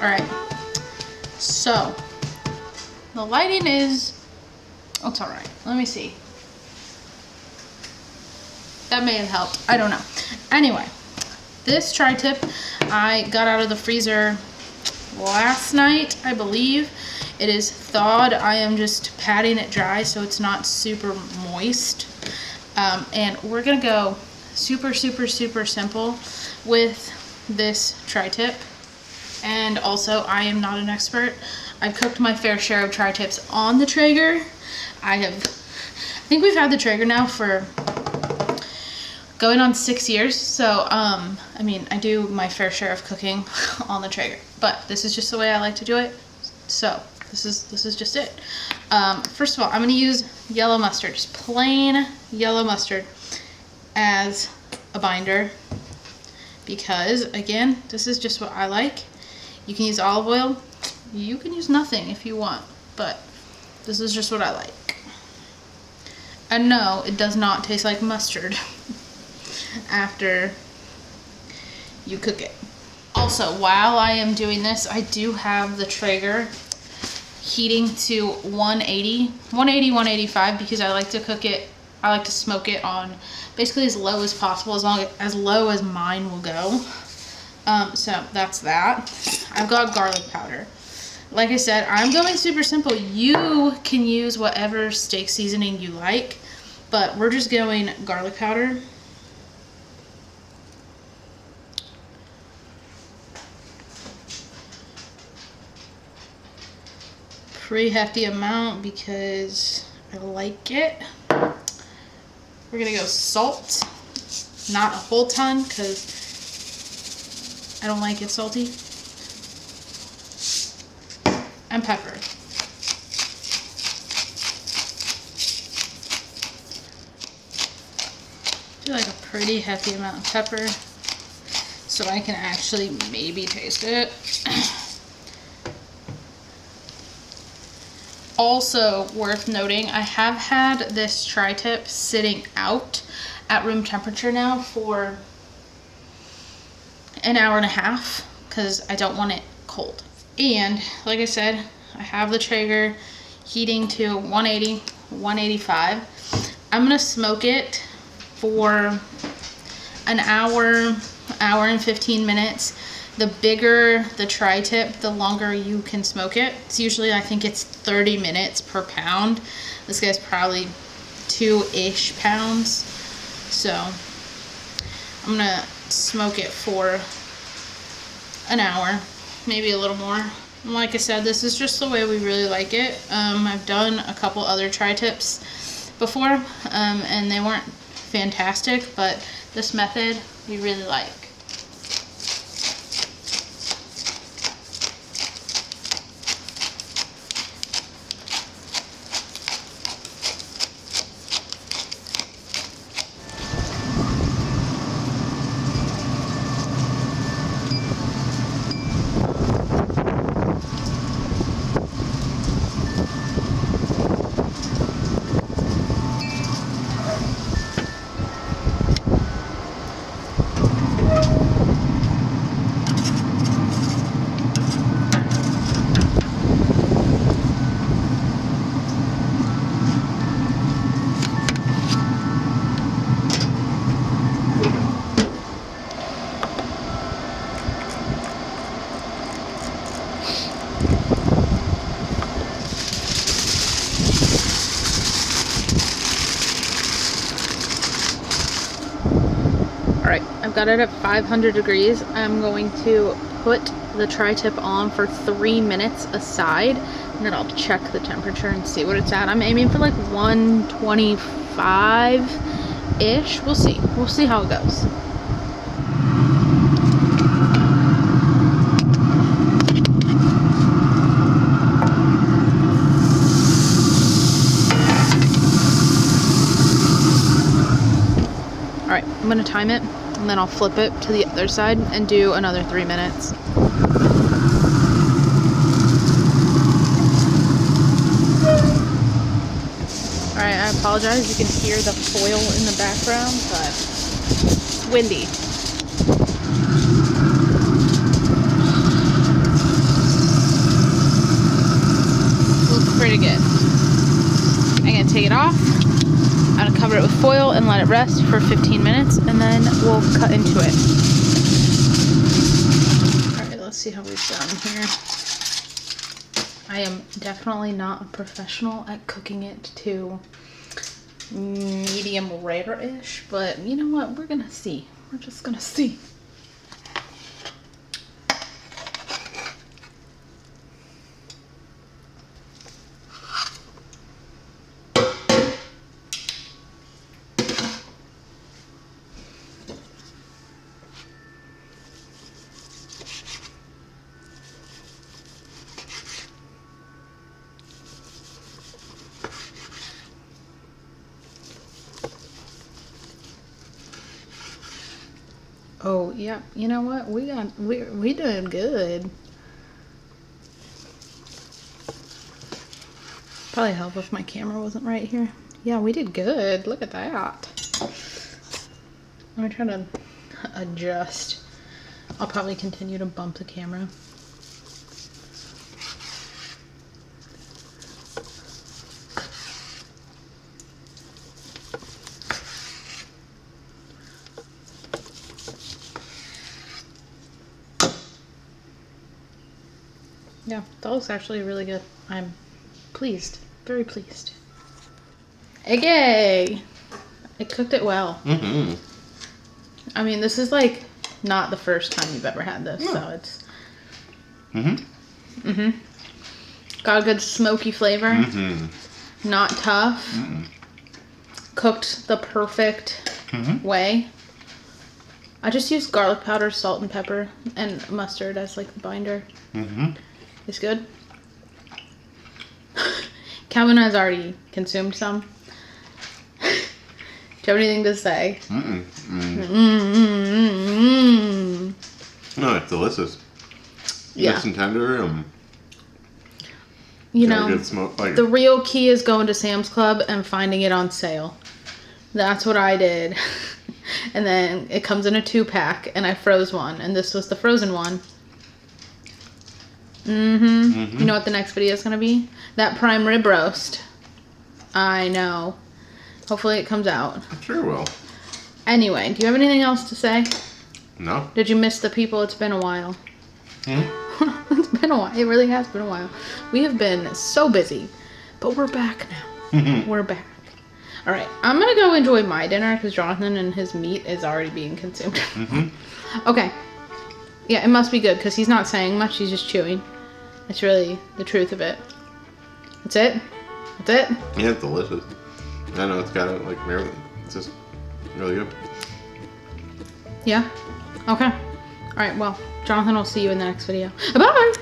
Alright, so the lighting is, oh, it's alright. Let me see. That may have helped. I don't know. Anyway, this tri-tip I got out of the freezer last night, I believe. It is thawed. I am just patting it dry so it's not super moist. And we're gonna go super simple with this tri-tip. And also, I am not an expert. I've cooked my fair share of tri-tips on the Traeger. I think we've had the Traeger now for going on 6 years. So, I mean, I do my fair share of cooking on the Traeger, but this is just the way I like to do it. So this is just it. First of all, I'm gonna use yellow mustard, just plain yellow mustard as a binder, because again, this is just what I like. You can use olive oil, you can use nothing if you want, but this is just what I like. And no, it does not taste like mustard after you cook it. Also, while I am doing this, I do have the Traeger heating to 185, because I like to cook it, I like to smoke it on basically as low as possible, as low as mine will go. So that's that. I've got garlic powder. Like I said, I'm going super simple. You can use whatever steak seasoning you like, but we're just going garlic powder. Pretty hefty amount because I like it. We're gonna go salt, not a whole ton because I don't like it salty, and pepper. Do like a pretty hefty amount of pepper so I can actually maybe taste it. Also worth noting, I have had this tri-tip sitting out at room temperature now for an hour and a half because I don't want it cold. And like I said, I have the Traeger heating to 180, 185. I'm gonna smoke it for an hour, hour and 15 minutes. The bigger the tri-tip, the longer you can smoke it. It's usually, I think it's 30 minutes per pound. This guy's probably 2-ish pounds. So I'm gonna smoke it for an hour, maybe a little more. And like I said, this is just the way we really like it. I've done a couple other tri-tips before, and they weren't fantastic, but this method we really like. I've got it at 500 degrees. I'm going to put the tri-tip on for 3 minutes aside, and then I'll check the temperature and see what it's at. I'm aiming for like 125-ish. We'll see. We'll see how it goes. Alright, I'm going to time it, and then I'll flip it to the other side and do another 3 minutes. Alright, I apologize, you can hear the foil in the background, but it's windy. pretty good. I'm gonna take it off. I'm gonna cover it with foil and let it rest for 15 minutes, and then we'll cut into it. All right, let's see how we've done here. I am definitely not a professional at cooking it to medium rare-ish, but you know what? We're gonna see. We're just gonna see. Oh, yeah, you know what? We doing good. Probably help if my camera wasn't right here. Yeah, we did good. Look at that. Let me try to adjust. I'll probably continue to bump the camera. Yeah, that looks actually really good. I'm pleased. Very pleased. Yay! I cooked it well. Mm-hmm. I mean, this is like not the first time you've ever had this, so it's... Mm-hmm. Mm-hmm. Got a good smoky flavor. Mm-hmm. Not tough. Mm-hmm. Cooked the perfect way. I just used garlic powder, salt, and pepper, and mustard as like the binder. Mm-hmm. It's good. Calvin has already consumed some. Do you have anything to say? No, it's delicious. Yeah. Nice and tender. You know, good smoke fire. The real key is going to Sam's Club and finding it on sale. That's what I did. And then it comes in a 2-pack, and I froze one, and this was the frozen one. You know what the next video is going to be? That prime rib roast. I know. Hopefully it comes out. It sure will. Anyway, do you have anything else to say? No. Did you miss the people? It's been a while. It's been a while. It really has been a while. We have been so busy, but we're back now. We're back. All right, I'm going to go enjoy my dinner because Jonathan and his meat is already being consumed. Okay. Yeah, it must be good because he's not saying much. He's just chewing. It's really the truth of it. That's it? That's it? Yeah, it's delicious. I know it's got it like everything. It's just really good. Yeah? Okay. All right, well, Jonathan will see you in the next video. Bye!